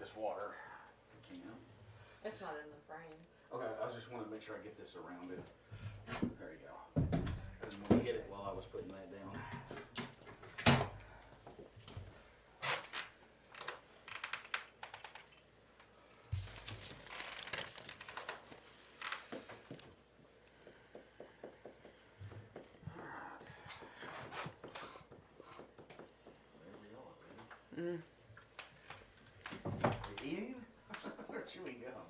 this water. Can. It's not in the frame. Okay, I just want to make sure I get this around it. There you go. I didn't want to hit it while I was putting that down. Mm. You eating? Or chewing gum?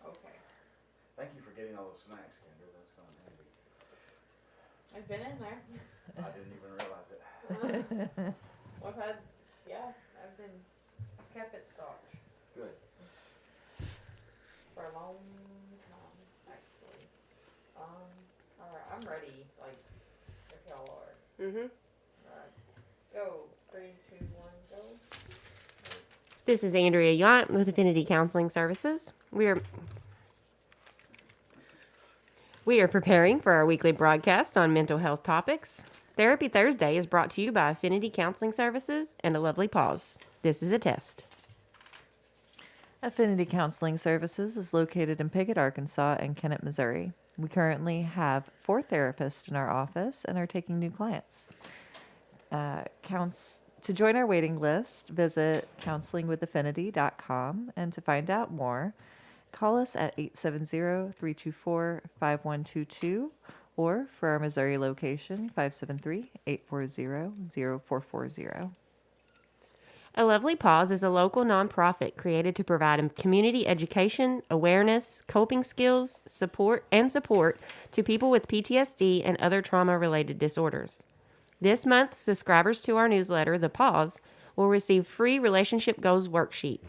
Okay. Thank you for getting all those snacks, Kendra. That's kind of handy. I've been in there. I didn't even realize it. I've kept it stocked Good. for a long time, actually. Alright, I'm ready, like, if y'all are. Mm-hmm. Alright. Go. 3, 2, 1, go. This is Andrea Yount with Affinity Counseling Services. We are preparing for our weekly broadcast on mental health topics. Therapy Thursday is brought to you by Affinity Counseling Services and A Lovely Pause. This is a test. Affinity Counseling Services is located in Pickett, Arkansas, and Kennett, Missouri. We currently have 4 therapists in our office and are taking new clients. To join our waiting list, visit counselingwithaffinity.com, and to find out more, call us at 870-324-5122, or for our Missouri location, 573-840-0440. A Lovely Pause is a local nonprofit created to provide community education, awareness, coping skills, support to people with PTSD and other trauma-related disorders. This month, subscribers to our newsletter, The Pause, will receive free Relationship Goals worksheet.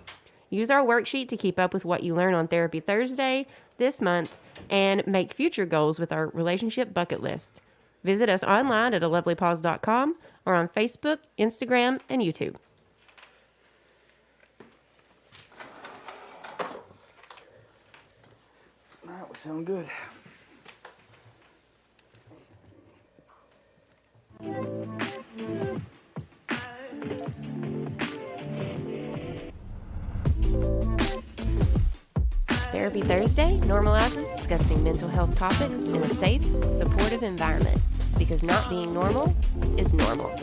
Use our worksheet to keep up with what you learn on Therapy Thursday this month and make future goals with our relationship bucket list. Visit us online at alovelypause.com or on Facebook, Instagram, and YouTube. All right, we sound good. Therapy Thursday normalizes discussing mental health topics in a safe, supportive environment because not being normal is normal.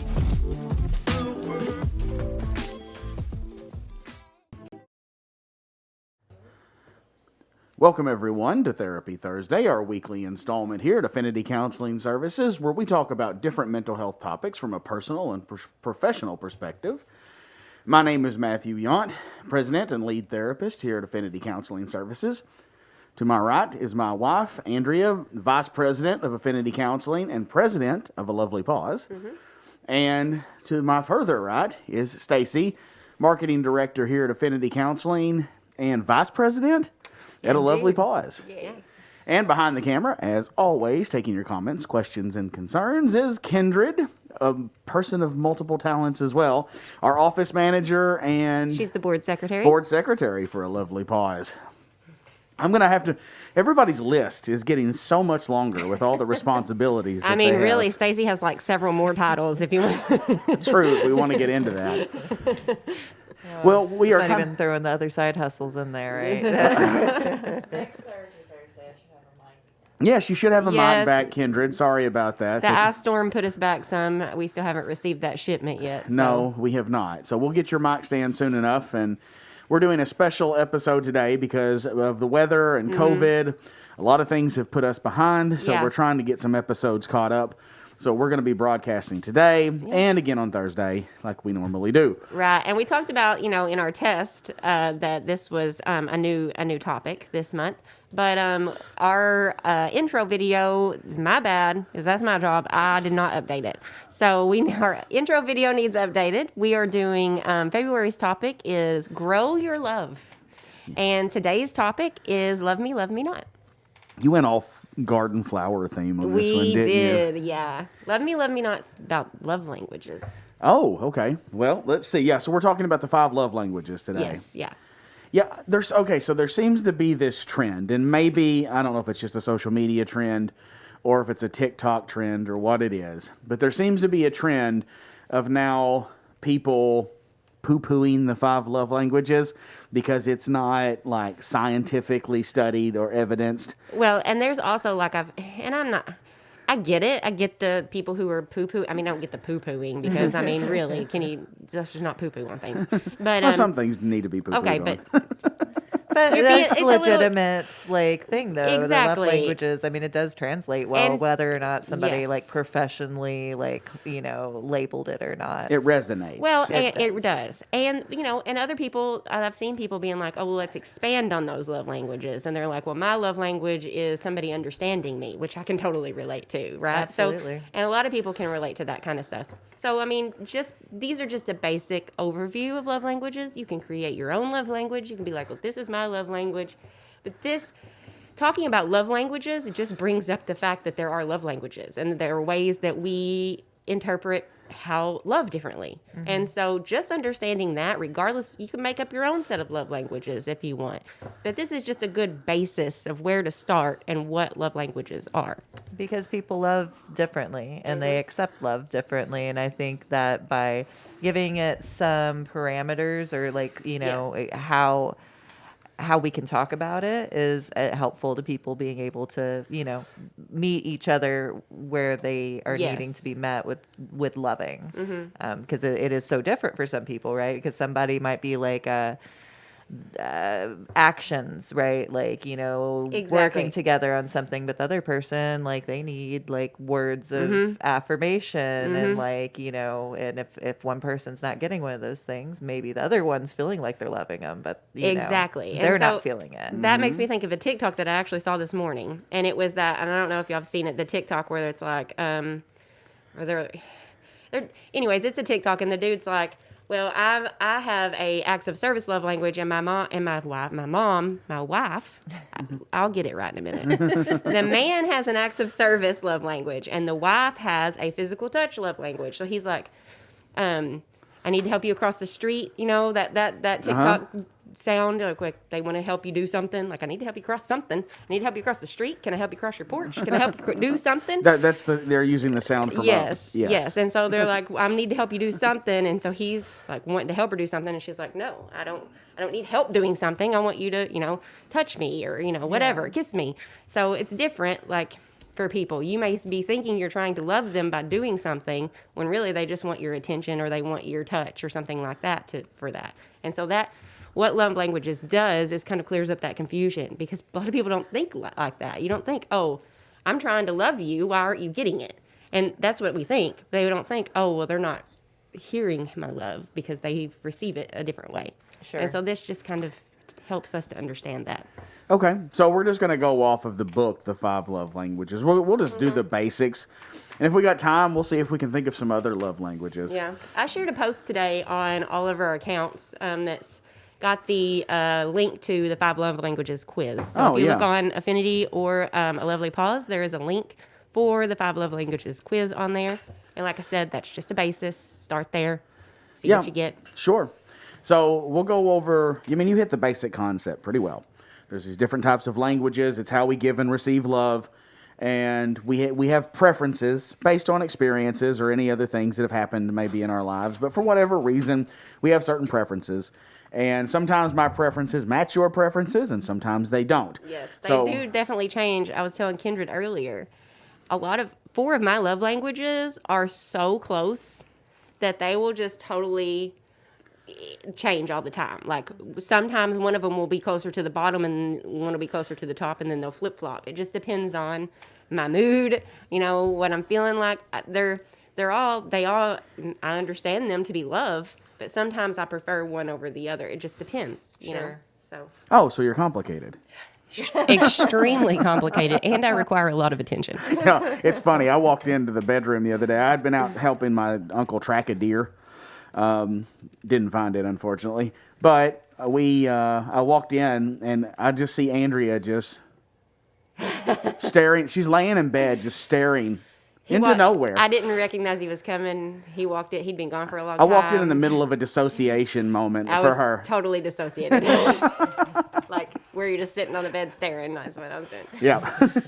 Welcome, everyone, to Therapy Thursday, our weekly installment here at Affinity Counseling Services, where we talk about different mental health topics from a personal and professional perspective. My name is Matthew Yount, President and Lead Therapist here at Affinity Counseling Services. To my right is my wife, Andrea, Vice President of Affinity Counseling and President of A Lovely Pause. Mm-hmm. And to my further right is Stacy, Marketing Director here at Affinity Counseling and Vice President at A Lovely Pause. Yeah. And behind the camera, as always, taking your comments, questions, and concerns, is Kindred, a person of multiple talents as well, our office manager and She's the board secretary. board secretary for A Lovely Pause. I'm going to have to... Everybody's list is getting so much longer with all the responsibilities that I mean, they really, have. Stacy has like several more titles if you want. True, if we want to get into that. Well, we are... Not even throwing the other side hustles in there, right? Next Thursday, I should have a mic. Yes, you should have a mic Yes. back, Kindred. Sorry about that. The ice storm put us back some. We still haven't received that shipment yet. So. No, we have not. So we'll get your mic stand soon enough. And we're doing a special episode today because of the weather and COVID. A lot of things have put us behind. So Yeah. we're trying to get some episodes caught up. So we're going to be broadcasting today and again on Thursday like we normally do. Right, and we talked about, in our test that this was a new topic this month. But our intro video is my bad, because that's my job. I did not update it. So our intro video needs updated. We are doing, February's topic is Grow Your Love. And today's topic is Love Me, Love Me Not. You went all garden flower theme on this one, We didn't you? did, yeah. Love Me, Love Me Not's about love languages. Oh, okay. Well, let's see. Yeah, so we're talking about the 5 love languages today. Yes, yeah. Yeah, so there seems to be this trend, and maybe, I don't know if it's just a social media trend or if it's a TikTok trend or what it is. But there seems to be a trend of now people poo-pooing the 5 love languages because it's not like scientifically studied or evidenced. Well, and there's also like I get it. I get the people who are poo-poo. I mean, I don't get the poo-pooing because, I mean, really, can you just not poo-poo on things? But Well, some things need to be poo-pooed okay, on. But You're that's being- a it's a little- legitimate thing, though. The love Exactly. languages. I mean, it does translate well, And- whether or not somebody Yes. like professionally, labeled it or not. It resonates. Well, It it does. does. And, and other people, I've seen people being like, oh, well, let's expand on those love languages. And they're like, well, my love language is somebody understanding me, which I can totally relate to, right? Absolutely. So, and a lot of people can relate to that kind of stuff. So, I mean, these are just a basic overview of love languages. You can create your own love language. You can be like, well, this is my love language. But talking about love languages, it just brings up the fact that there are love languages and there are ways that we interpret how love differently. And so just understanding that, regardless, you can make up your own set of love languages if you want. But this is just a good basis of where to start and what love languages are. Because people love differently and they accept love differently. And I think that by giving it some parameters or Yes. how we can talk about it is helpful to people being able to, meet each other where they are needing Yes. to be met with loving. Because it is so different for some people, right? Because somebody might be like actions, right? Exactly. Working together on something, but the other person, they need words of affirmation and and if one person's not getting one of those things, maybe the other one's feeling like they're loving them, but Exactly. And they're so not feeling it. That makes me think of a TikTok that I actually saw this morning. And it was that, and I don't know if y'all have seen it, the TikTok where it's like, anyways, it's a TikTok and the dude's like, well, I have a acts of service love language, and my wife, I'll get it right in a minute. The man has an acts of service love language, and the wife has a physical touch love language. So he's like, I need to help you across the street. That TikTok sound quick. They want to help you do something. Like, I need to help you cross something. I need to help you across the street. Can I help you cross your porch? Can I help you do something? They're using the sound from up. Yes. And so they're like, I need to help you do something. And so he's like wanting to help her do something. And she's like, no, I don't need help doing something. I want you to, touch me or, whatever, kiss me. So it's different. Like for people, you may be thinking you're trying to love them by doing something when really they just want your attention or they want your touch or something like that for that. And so what love languages does is kind of clears up that confusion because a lot of people don't think like that. You don't think, oh, I'm trying to love you. Why aren't you getting it? And that's what we think. They don't think, oh, well, they're not hearing my love because they receive it a different way. Sure. And so this just kind of helps us to understand that. Okay, so we're just going to go off of the book, The 5 Love Languages. We'll just do the basics. And if we got time, we'll see if we can think of some other love languages. Yeah. I shared a post today on all of our accounts that's got the link to the 5 Love Languages quiz. So if you look on Affinity or A Lovely Pause, there is a link for the 5 Love Languages quiz on there. And like I said, that's just a basis. Start there. See what you get. Sure. So we'll go over, you hit the basic concept pretty well. There's these different types of languages. It's how we give and receive love. And we have preferences based on experiences or any other things that have happened maybe in our lives. But for whatever reason, we have certain preferences. And sometimes my preferences match your preferences, and sometimes they don't. Yes, they do definitely change. I was telling Kindred earlier, 4 of my love languages are so close that they will just totally change all the time. Like sometimes one of them will be closer to the bottom and one will be closer to the top, and then they'll flip flop. It just depends on my mood, what I'm feeling like. They all I understand them to be love, but sometimes I prefer one over the other. It just depends, you know. So So you're complicated. extremely complicated, and I require a lot of attention. Yeah, it's funny. I walked into the bedroom the other day. I'd been out helping my uncle track a deer. Didn't find it, unfortunately. But I walked in, and I just see Andrea just staring. She's laying in bed, just staring into nowhere. I didn't recognize he was coming. He walked in. He'd been gone for a long I time. walked in the middle of a dissociation moment I for was her. totally dissociated. Like where you're just sitting on the bed staring. That's what I was doing. Yeah.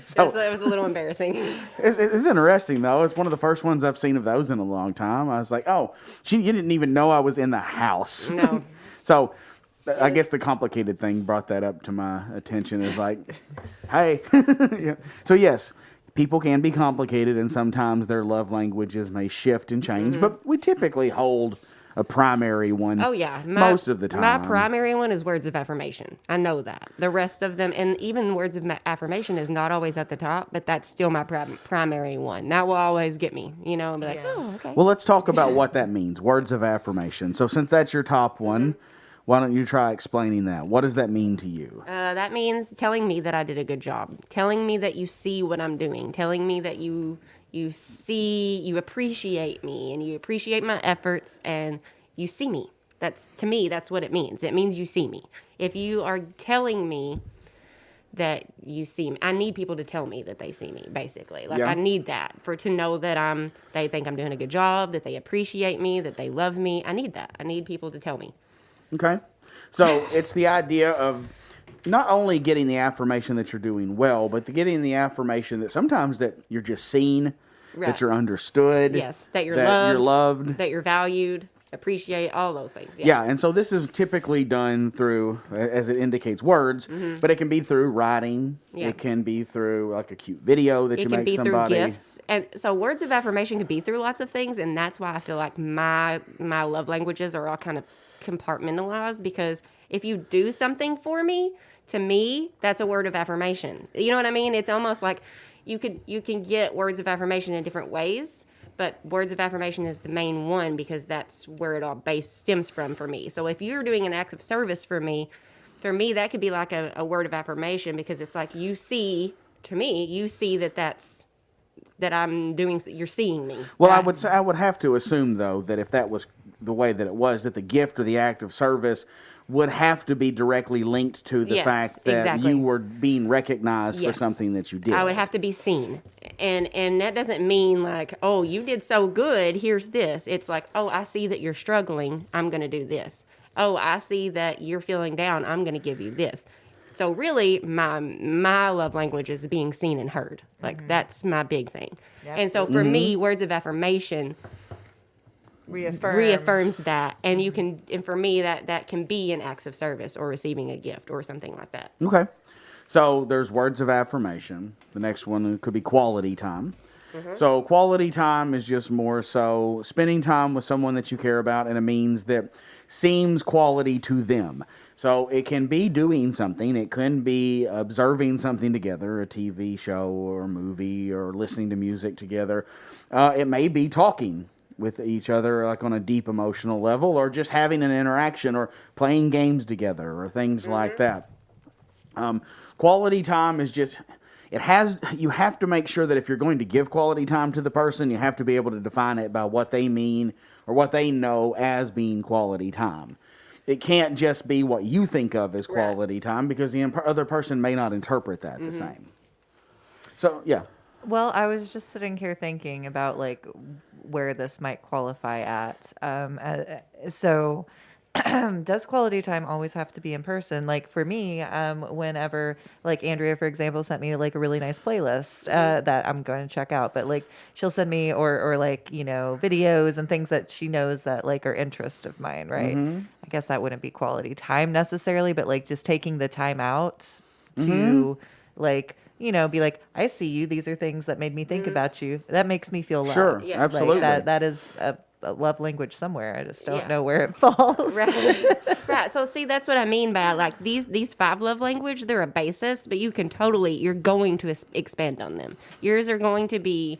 So It was a little embarrassing. it's interesting though. It's one of the first ones I've seen of those in a long time. I was like, oh, you didn't even know I was in the house. No. So I guess the complicated thing brought that up to my attention. Is like, hey. Yeah. So yes, people can be complicated, and sometimes their love languages may shift and change. But we typically hold a primary one. Oh yeah, most of the time. My primary one is words of affirmation. I know that. The rest of them, and even words of affirmation, is not always at the top, but that's still my primary one. That will always get me. And be like, oh, okay. Well, let's talk about what that means. Words of affirmation. So since that's your top one, why don't you try explaining that? What does that mean to you? That means telling me that I did a good job, telling me that you see what I'm doing, telling me that you appreciate me and you appreciate my efforts and you see me. To me, that's what it means. It means you see me. If you are telling me that you see me, I need people to tell me that they see me, basically. Like, Yeah. I need that to know that they think I'm doing a good job, that they appreciate me, that they love me. I need that. I need people to tell me. Okay. So it's the idea of not only getting the affirmation that you're doing well, but getting the affirmation that sometimes that you're just seen, Right. that you're understood. Yes, that you're loved. that you're valued, appreciate, all those things. Yeah, and so this is typically done through, as it indicates, words, but it can be through writing. Yeah. It can be through like a cute video that It you can make be somebody. through gifts, and so words of affirmation can be through lots of things, and that's why I feel like my love languages are all kind of compartmentalized, because if you do something for me, to me, that's a word of affirmation. You know what I mean? It's almost like you can get words of affirmation in different ways, but words of affirmation is the main one because that's where it all stems from for me. So if you're doing an act of service for me, that could be like a word of affirmation, because it's like you see that I'm doing, you're seeing me. Well, I would have to assume though that if that was the way that it was, that the gift or the act of service would have to be directly linked to the Yes, fact that exactly. you were being recognized for Yes. something that you did. I would have to be seen. And that doesn't mean like, oh, you did so good, here's this. It's like, oh, I see that you're struggling, I'm going to do this. Oh, I see that you're feeling down, I'm going to give you this. So really, my love language is being seen and heard. Like, that's my big thing. And so for me, words of affirmation reaffirms that. And for me, that can be an acts of service or receiving a gift or something like that. Okay. So there's words of affirmation. The next one could be quality time. So quality time is just more so spending time with someone that you care about in a means that seems quality to them. So it can be doing something. It can be observing something together, a TV show or movie, or listening to music together. It may be talking with each other like on a deep emotional level, or just having an interaction or playing games together or things like that. Quality time is just, you have to make sure that if you're going to give quality time to the person, you have to be able to define it by what they mean or what they know as being quality time. It can't just be what you think of as quality time, because the other person may not interpret that the same. So, yeah. Well, I was just sitting here thinking about like where this might qualify at. So does quality time always have to be in person? Like for me, whenever like Andrea, for example, sent me like a really nice playlist that I'm going to check out, but like she'll send me or like, videos and things that she knows that like are interest of mine. Right. I guess that wouldn't be quality time necessarily, but like just taking the time out to like, be like, I see you. These are things that made me think about you. That makes me feel loved. Sure, Yeah. absolutely. Like that is a love language somewhere. I just don't Yeah. know where it falls. Right. Right. So see, that's what I mean by like these 5 love language, they're a basis, but you're going to expand on them. Yours are going to be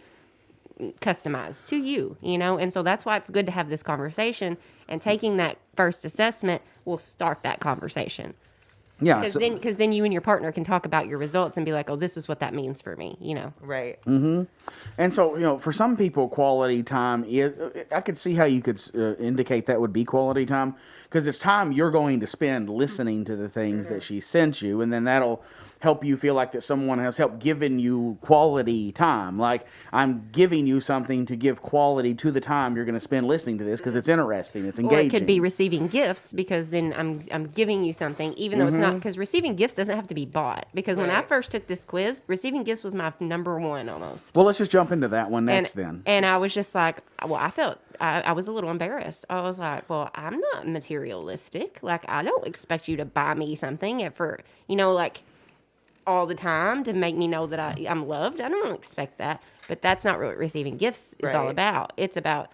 customized to you, and so that's why it's good to have this conversation, and taking that first assessment will start that conversation. Yeah. Because then you and your partner can talk about your results and be like, oh, this is what that means for me, Right. And so, for some people, quality time I could see how you could indicate that would be quality time, because it's time you're going to spend listening to the things that she sent you, and then that'll help you feel like that someone has helped given you quality time. Like, I'm giving you something to give quality to the time you're going to spend listening to this because it's interesting, it's engaging. Or it could be receiving gifts, because then I'm giving you something, even though it's not, because receiving gifts doesn't have to be bought. Because when I Right. first took this quiz, receiving gifts was my number one almost. Well, let's just jump into that one next and, then. And I was just like, well, I was a little embarrassed. I was like, well, I'm not materialistic. Like, I don't expect you to buy me something for, like, all the time to make me know that I'm loved. I don't expect that. But that's not what receiving gifts is all Right. about. It's about,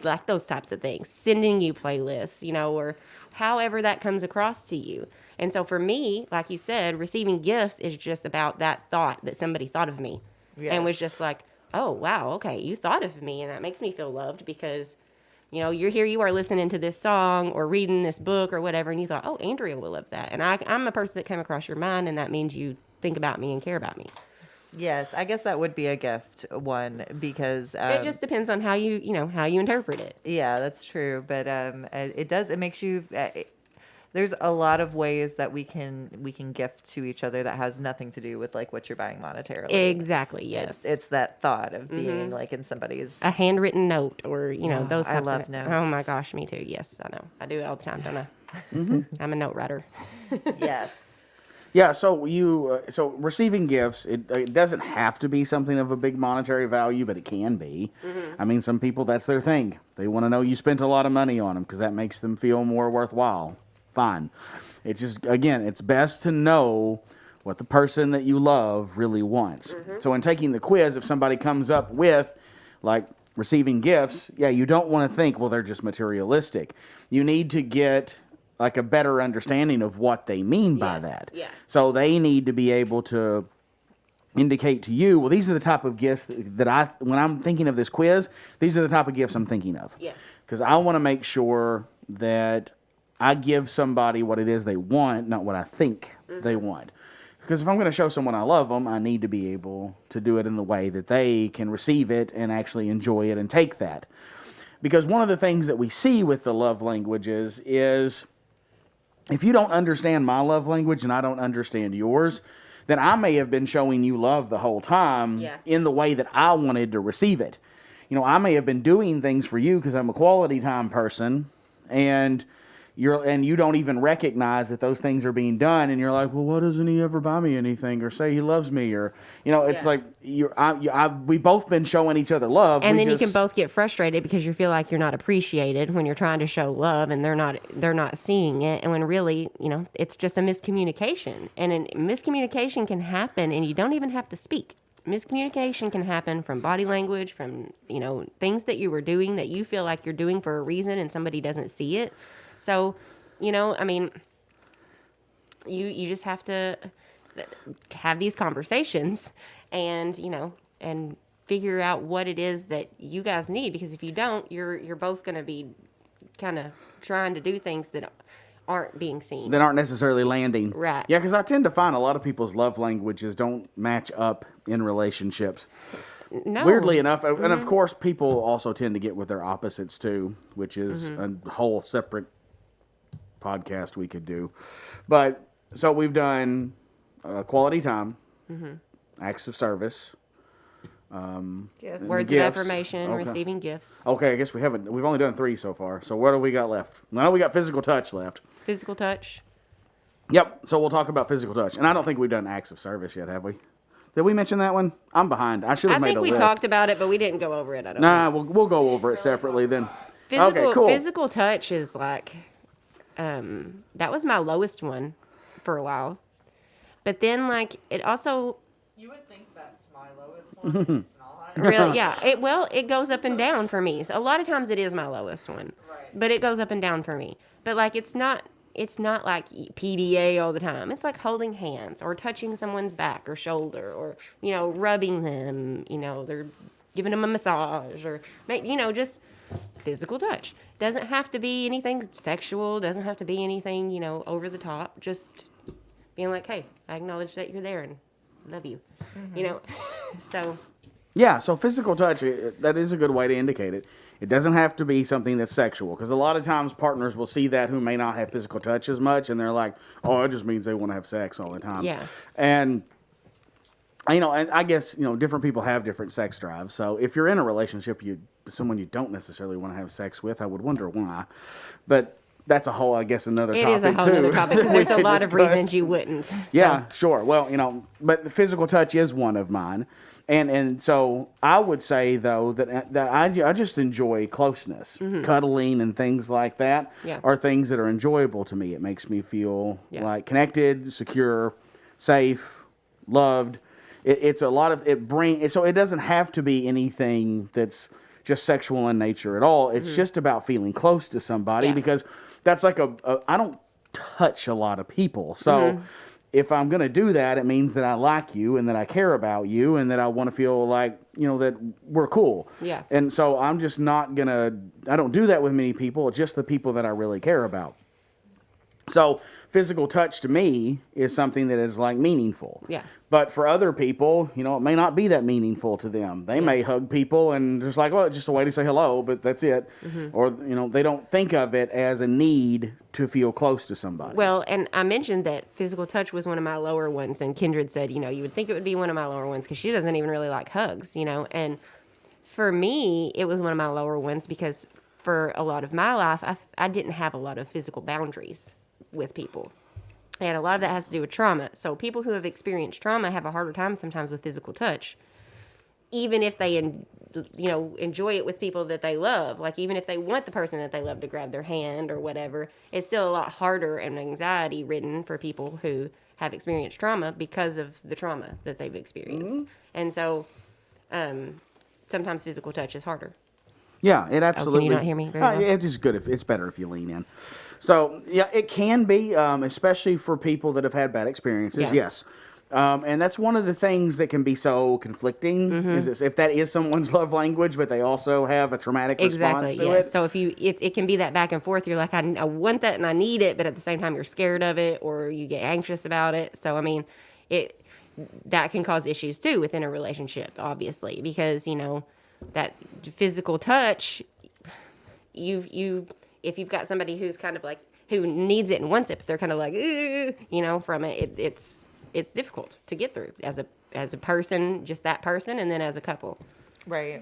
like, those types of things, sending you playlists, or however that comes across to you. And so for me, like you said, receiving gifts is just about that thought that somebody thought of me and was Yes. just like, oh, wow, okay, you thought of me. And that makes me feel loved because, you're here, you are listening to this song or reading this book or whatever. And you thought, oh, Andrea will love that. And I'm a person that came across your mind, and that means you think about me and care about me. Yes, I guess that would be a gift one because It just depends on how how you interpret it. yeah, that's true. But it makes you. There's a lot of ways that we can gift to each other that has nothing to do with like what you're buying monetarily. Exactly. Yes. It's that thought of being like in somebody's. A handwritten note, or those I types love of notes. Oh my gosh, me too. Yes, I know. I do it all the time, don't I? I'm a note writer. Yes. Yeah, so so receiving gifts, it doesn't have to be something of a big monetary value, but it can be. I mean, some people, that's their thing. They want to know you spent a lot of money on them because that makes them feel more worthwhile. Fine. It's just, again, it's best to know what the person that you love really wants. So in taking the quiz, if somebody comes up with, like, receiving gifts, yeah, you don't want to think, well, they're just materialistic. You need to get like a better understanding of what they mean by Yes, that. yeah. So they need to be able to indicate to you, well, these are the type of gifts that when I'm thinking of this quiz, these are the type of gifts I'm thinking of. Yes. Because I want to make sure that I give somebody what it is they want, not what I think they want. Because if I'm going to show someone I love them, I need to be able to do it in the way that they can receive it and actually enjoy it and take that. Because one of the things that we see with the love languages is if you don't understand my love language and I don't understand yours, then I may have been showing you love the whole time Yeah. in the way that I wanted to receive it. I may have been doing things for you because I'm a quality time person, and you don't even recognize that those things are being done, and you're like, well, why doesn't he ever buy me anything or say he loves me? Or it's Yeah. like we've both been showing each other love. And We then you just- can both get frustrated because you feel like you're not appreciated when you're trying to show love, and they're not seeing it. And when really, it's just a miscommunication. And miscommunication can happen, and you don't even have to speak. Miscommunication can happen from body language, from things that you were doing that you feel like you're doing for a reason, and somebody doesn't see it. So, I mean, you just have to have these conversations and, and figure out what it is that you guys need, because if you don't, you're both going to be kind of trying to do things that aren't being seen. that aren't necessarily landing. Right. Yeah, because I tend to find a lot of people's love languages don't match up in relationships. No. Weirdly enough, and of course, people also tend to get with their opposites too, which is a whole separate podcast we could do. But so we've done quality time, acts of service, Gifts. Words gifts. of affirmation, Okay. receiving gifts, Okay, I guess we've only done 3 so far. So what do we got left? I know we got physical touch left. physical touch. Yep. So we'll talk about physical touch, and I don't think we've done acts of service yet, have we? Did we mention that one? I'm behind. I should I have made think a we list. talked about it, but we didn't go over it. I don't Nah, we'll go over it separately then. Physical, Okay, cool. Physical touch is like, that was my lowest one for a while. But then, like, it also You would think that's my lowest one. It's not. really, yeah, it goes up and down for me. So a lot of times it is my lowest one, Right. but it goes up and down for me. But like, it's not like PDA all the time. It's like holding hands or touching someone's back or shoulder, or rubbing them. They're giving them a massage, or just physical touch. Doesn't have to be anything sexual. Doesn't have to be anything over the top. Just being like, hey, I acknowledge that you're there and love you. So Yeah, so physical touch, that is a good way to indicate it. It doesn't have to be something that's sexual, because a lot of times partners will see that who may not have physical touch as much, and they're like, oh, it just means they want to have sex all the time. Yeah. And, and I guess, different people have different sex drives. So if you're in a relationship, someone you don't necessarily want to have sex with, I would wonder why. But that's a whole, I guess, another It topic, is a whole too. other topic because we there's a could lot of discuss. reasons you wouldn't. So, Yeah, sure. Well, but the physical touch is one of mine. And so I would say, though, that I just enjoy closeness. Cuddling and things like that Yeah. are things that are enjoyable to me. It makes me feel Yeah. like connected, secure, safe, loved. It's a lot of it. So it doesn't have to be anything that's just sexual in nature at all. It's just about feeling close to somebody, Yeah. because that's like I don't touch a lot of people. So if I'm going to do that, it means that I like you and that I care about you and that I want to feel like, that we're cool. Yeah. And so I'm just not going to, I don't do that with many people, just the people that I really care about. So physical touch to me is something that is like meaningful. Yeah. But for other people, it may not be that meaningful to them. They may hug people and just like, well, it's just a way to say hello, but that's it. Or, they don't think of it as a need to feel close to somebody. Well, and I mentioned that physical touch was one of my lower ones, and Kindred said, you would think it would be one of my lower ones because she doesn't even really like hugs, and for me, it was one of my lower ones because for a lot of my life, I didn't have a lot of physical boundaries with people. And a lot of that has to do with trauma. So people who have experienced trauma have a harder time sometimes with physical touch. Even if they, enjoy it with people that they love, like even if they want the person that they love to grab their hand or whatever, it's still a lot harder and anxiety ridden for people who have experienced trauma because of the trauma that they've experienced. And so, sometimes physical touch is harder. Yeah, it absolutely. not hear me very well? It's just good. It's better if you lean in. So yeah, it can be, especially for people that have had bad experiences. Yeah. Yes, and that's one of the things that can be so conflicting. Is if that is someone's love language, but they also have a traumatic response to Yes. it. So if it can be that back and forth. You're like, I want that and I need it, but at the same time you're scared of it or you get anxious about it. So I mean, that can cause issues too within a relationship, obviously, because that physical touch, if you've got somebody who's kind of like who needs it and wants it, but they're kind of like, from it, it's difficult to get through as a person, just that person, and then as a couple. Right.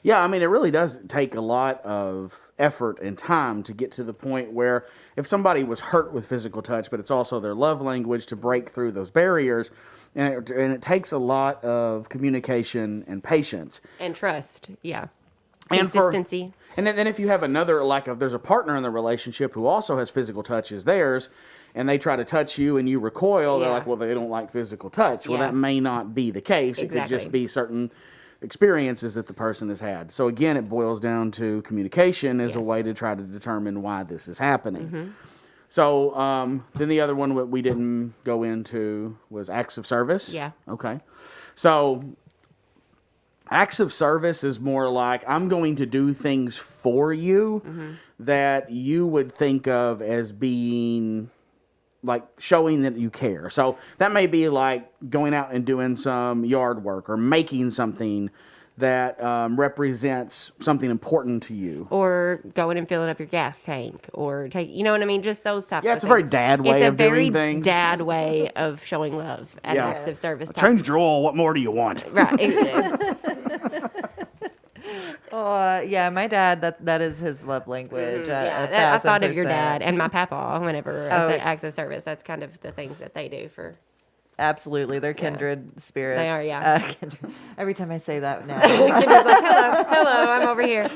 Yeah, I mean, it really does take a lot of effort and time to get to the point where if somebody was hurt with physical touch, but it's also their love language, to break through those barriers. And it takes a lot of communication and patience. And trust, yeah. And Consistency. And then if you have another, like if there's a partner in the relationship who also has physical touch as theirs, and they try to touch you and you recoil, they're Yeah. like, well, they don't like physical touch. Well, Yeah. that may not be the case. It could just Exactly. be certain experiences that the person has had. So again, it boils down to communication as a Yes. way to try to determine why this is happening. So then the other one we didn't go into was acts of service. Yeah. Okay. So acts of service is more like I'm going to do things for you that you would think of as being like showing that you care. So that may be like going out and doing some yard work or making something that represents something important to you. Or going and filling up your gas tank, or you know what I mean? Just those types Yeah, of it's a very things. dad way It's a of doing very things. dad way of showing love and Yeah. acts of service. type. Changed your oil. What more do you want? Right. Yeah, my dad, that is his love language. Yeah, I thought of your dad and my papa whenever I said acts of service. That's kind of the things that they do for. Absolutely, they're kindred spirits. They are, yeah. Kindred. Every time I say that now. It's like, hello, I'm over here.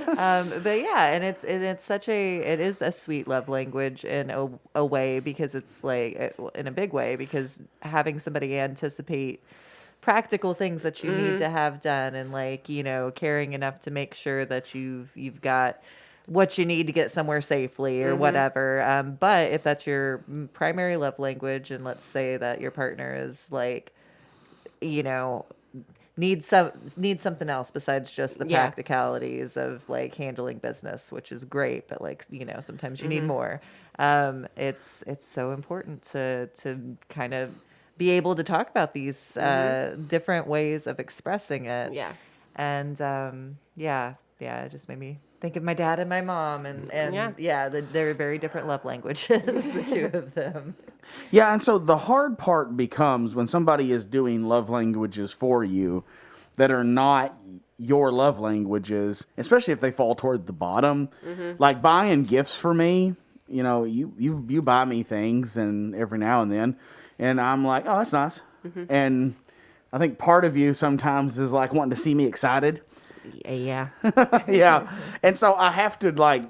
But yeah, and it is a sweet love language in a way, because it's like in a big way, because having somebody anticipate practical things that you need to have done, and caring enough to make sure that you've got what you need to get somewhere safely or whatever. But if that's your primary love language, and let's say that your partner is needs something else besides just the Yeah. practicalities of handling business, which is great, but sometimes you need more. It's so important to kind of be able to talk about these different ways of expressing it. Yeah. And it just made me think of my dad and my mom, and they're very different love languages, the two of them. Yeah, and so the hard part becomes when somebody is doing love languages for you that are not your love languages, especially if they fall toward the bottom. Like buying gifts for me, you know, you buy me things and every now and then, and I'm like, oh, that's nice. And I think part of you sometimes is like wanting to see me excited. Yeah. Yeah. And so I have to like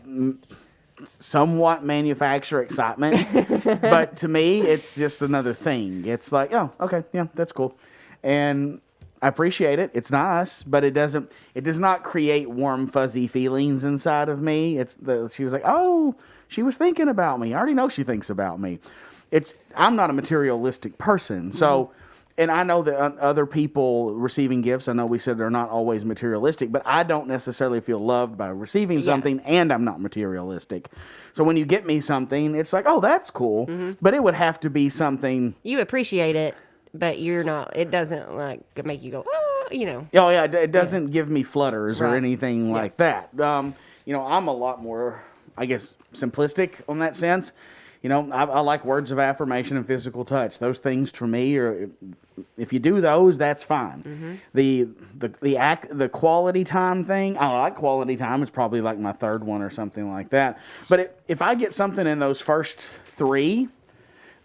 somewhat manufacture excitement. But to me, it's just another thing. It's like, oh, okay, yeah, that's cool. And I appreciate it. It's nice, but it does not create warm, fuzzy feelings inside of me. She was like, oh, she was thinking about me. I already know she thinks about me. I'm not a materialistic person. So, and I know that other people receiving gifts, I know we said they're not always materialistic, but I don't necessarily feel loved by receiving something, and I'm not materialistic. So when you get me something, it's like, oh, that's cool, but it would have to be something. You appreciate it, but you're not, it doesn't like make you go, oh, you know. Oh, yeah, it doesn't give me flutters or Right. anything like that. You know, I'm a lot more, I guess, simplistic on that sense. You know, I like words of affirmation and physical touch. Those things for me are, if you do those, that's fine. The quality time thing, I like quality time. It's probably like my third one or something like that. But if I get something in those first three,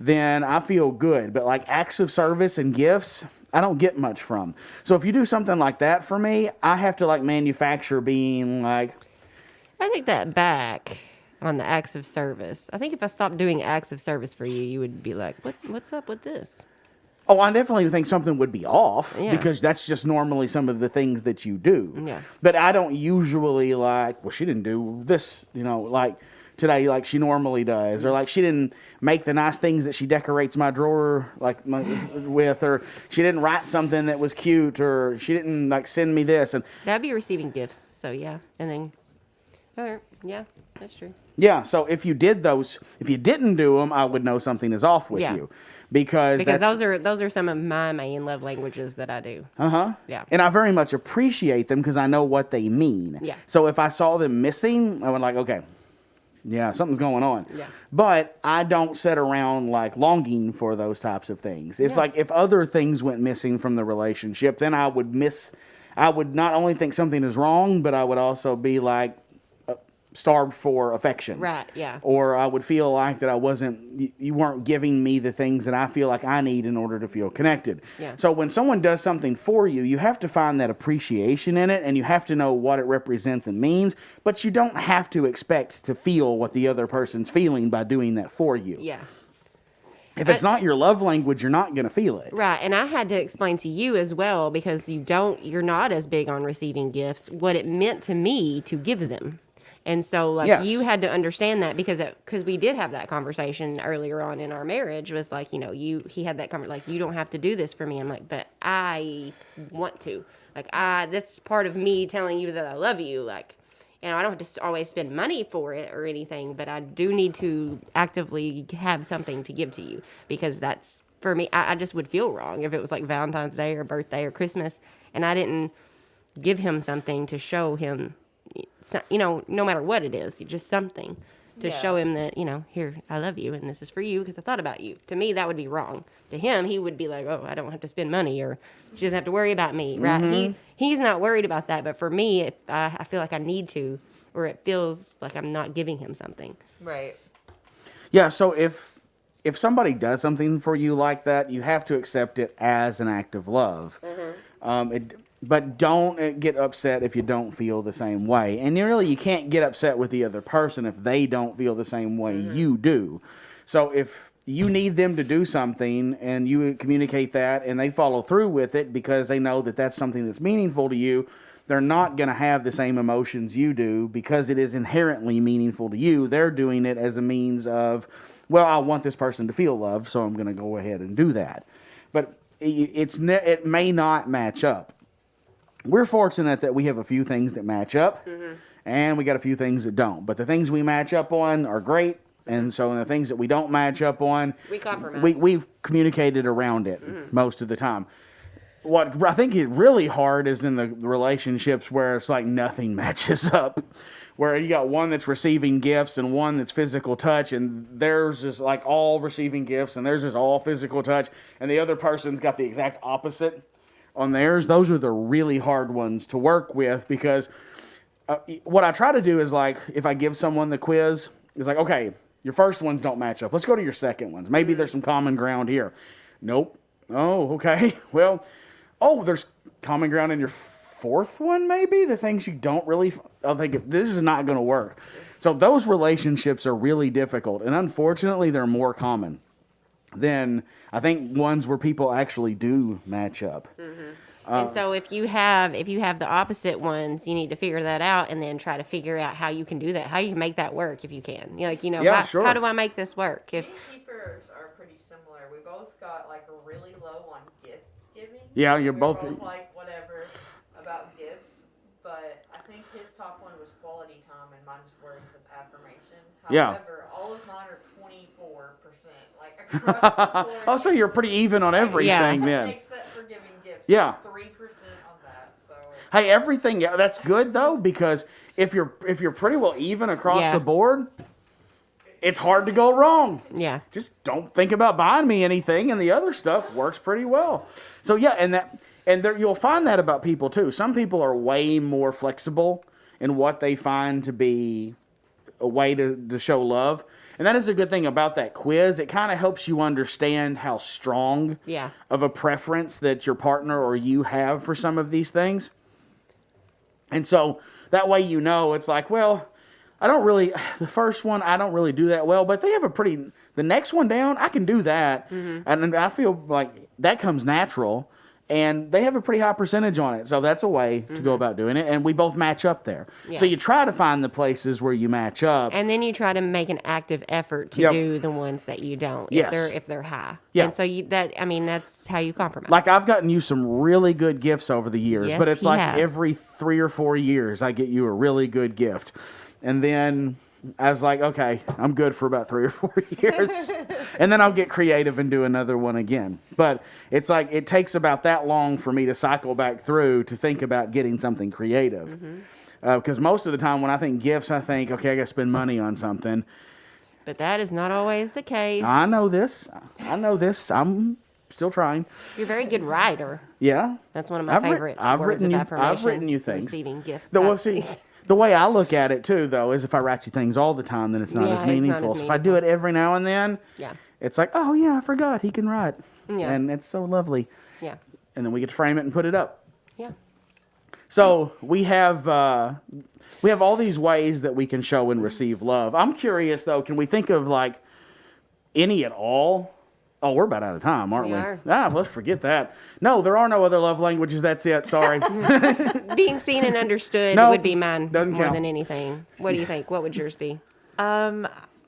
then I feel good. But like acts of service and gifts, I don't get much from. So if you do something like that for me, I have to like manufacture being like, I take that back on the acts of service. I think if I stopped doing acts of service for you, you would be like, what's up with this? oh, I definitely think something would be off Yeah. because that's just normally some of the things that you do. Yeah. But I don't usually like, well, she didn't do this, you know, like today, like she normally does, or like she didn't make the nice things that she decorates my drawer with, or she didn't write something that was cute, or she didn't like send me this. And That'd be receiving gifts. So yeah. And then, okay, yeah, that's true. yeah, so if you didn't do them, I would know something is off with Yeah. you. Because those are some of my main love languages that I do. Yeah. And I very much appreciate them because I know what they mean. Yeah. So if I saw them missing, I would like, okay, yeah, something's going on. Yeah. But I don't sit around like longing for those types of things. It's Yeah. like if other things went missing from the relationship, then I would not only think something is wrong, but I would also be like starved for affection. Right, yeah. Or I would feel like that you weren't giving me the things that I feel like I need in order to feel connected. Yeah. So when someone does something for you, you have to find that appreciation in it, and you have to know what it represents and means, but you don't have to expect to feel what the other person's feeling by doing that for you. Yeah. If it's not your love language, you're not going to feel it. Right, and I had to explain to you as well because you're not as big on receiving gifts, what it meant to me to give them. And so, like, Yes. you had to understand that because we did have that conversation earlier on in our marriage. Was like, you know, he had that conversation, like, you don't have to do this for me. I'm like, but I want to. Like, that's part of me telling you that I love you. Like, you know, I don't have to always spend money for it or anything, but I do need to actively have something to give to you because that's, for me, I just would feel wrong if it was like Valentine's Day or birthday or Christmas and I didn't give him something to show him, you know, no matter what it is, just something to Yeah. show him that, you know, here, I love you and this is for you because I thought about you. To me, that would be wrong. To him, he would be like, oh, I don't have to spend money or she doesn't have to worry about me, right? He's not worried about that. But for me, I feel like I need to, or it feels like I'm not giving him something. Right. Yeah, so if somebody does something for you like that, you have to accept it as an act of love. But don't get upset if you don't feel the same way. And you can't get upset with the other person if they don't feel the same way you do. So if you need them to do something and you communicate that and they follow through with it because they know that that's something that's meaningful to you, they're not going to have the same emotions you do because it is inherently meaningful to you. They're doing it as a means of, well, I want this person to feel loved, so I'm going to go ahead and do that. But it may not match up. We're fortunate that we have a few things that match up, and we got a few things that don't. But the things we match up on are great, And so in the things that we don't match up on, We compromise. we've communicated around it most of the time. What I think is really hard is in the relationships where it's like nothing matches up, where you got one that's receiving gifts and one that's physical touch, and theirs is like all receiving gifts and theirs is all physical touch, and the other person's got the exact opposite on theirs. Those are the really hard ones to work with, because what I try to do is, like, if I give someone the quiz, it's like, okay, your first ones don't match up. Let's go to your second ones. Maybe there's some common ground here. Nope. Oh, okay. Well, there's common ground in your fourth one, maybe? The things you don't really... I'll think, this is not going to work. So those relationships are really difficult. And unfortunately, they're more common than, I think, ones where people actually do match up. And so if you have the opposite ones, you need to figure that out and then try to figure out how you can do that, how you can make that work if you can. Yeah, sure. How do I make this work? If Gatekeepers are pretty similar. We both got like a really low on gift giving. Yeah, you're We're both... like whatever about gifts, but I think his top one was quality time and mine's words of affirmation. Yeah. However, all of mine are 24%. Like across the board. Oh, so you're pretty even on everything then. Except for giving gifts. Yeah. It's 3% on that. So Hey, everything, yeah, that's good though, because if you're pretty well even across Yeah. the board, it's hard to go wrong. yeah. Just don't think about buying me anything, and the other stuff works pretty well. So yeah, and there, you'll find that about people too. Some people are way more flexible in what they find to be a way to show love. And that is a good thing about that quiz. It kind of helps you understand how strong Yeah. of a preference that your partner or you have for some of these things. And so that way it's like, well, the first one, I don't really do that well, but they have the next one down, I can do that. And I feel like that comes natural. And they have a pretty high percentage on it. So that's a way to go about doing it. And we both match up there. Yeah. So you try to find the places where you match up. And then you try to make an active effort to Yep. do the ones that you don't, Yes. if they're high. Yeah. And so that's how you compromise. Like, I've gotten you some really good gifts over the years, Yes, but it's he like has. every 3 or 4 years I get you a really good gift. And then I was like, okay, I'm good for about 3 or 4 years. And then I'll get creative and do another one again. But it's like, it takes about that long for me to cycle back through to think about getting something creative. Because most of the time when I think gifts, I think, okay, I got to spend money on something. But that is not always the case. I know this. I'm still trying. You're a very good writer. Yeah. That's one of my favorite words of affirmation. I've written you things. Receiving gifts. The way I look at it too, though, is if I write you things all the time, then it's not Yeah, as it's not as meaningful. So if I do it every now and then, Yeah. it's like, oh yeah, I forgot he can write, Yeah. and it's so lovely. Yeah. And then we get to frame it and put it up. Yeah. So we have all these ways that we can show and receive love. I'm curious though, can we think of like any at all? Oh, we're about out of time, aren't we? We are. Let's forget that. No, there are no other love languages. That's it. Sorry. Being seen and understood No, would be mine doesn't more count. than anything. What do you think? What would yours be?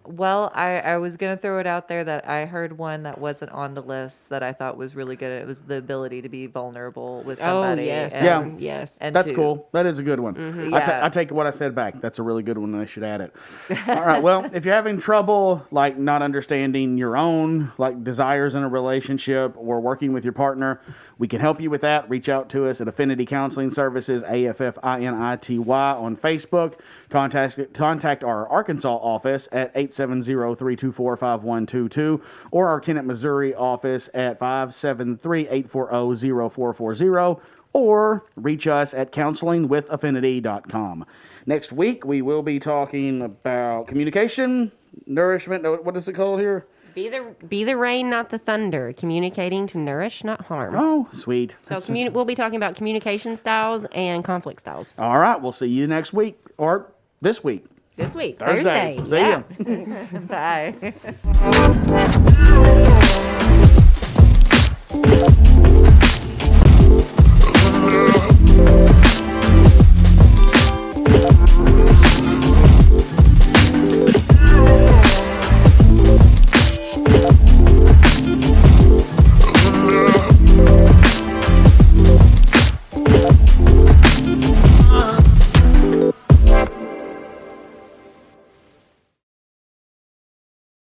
Well, I was going to throw it out there that I heard one that wasn't on the list that I thought was really good. It was the ability to be vulnerable with somebody. Oh, yes. Yeah. Yes. And That's to- cool. That is a good one. Yeah. I take what I said back. That's a really good one, and I should add it. All right. Well, if you're having trouble, like not understanding your own like desires in a relationship or working with your partner, we can help you with that. Reach out to us at Affinity Counseling Services, AFFINITY on Facebook. Contact our Arkansas office at 870-324-5122 or our Kennett, Missouri office at 573-840-0440, or reach us at counselingwithaffinity.com. Next week, we will be talking about communication, nourishment. What is it called here? Be the rain, not the thunder. Communicating to nourish, not harm. Oh, sweet. So That's we'll be talking about communication styles and conflict styles all right. We'll see you next week or this week. this week, Thursday. See Yeah. Bye.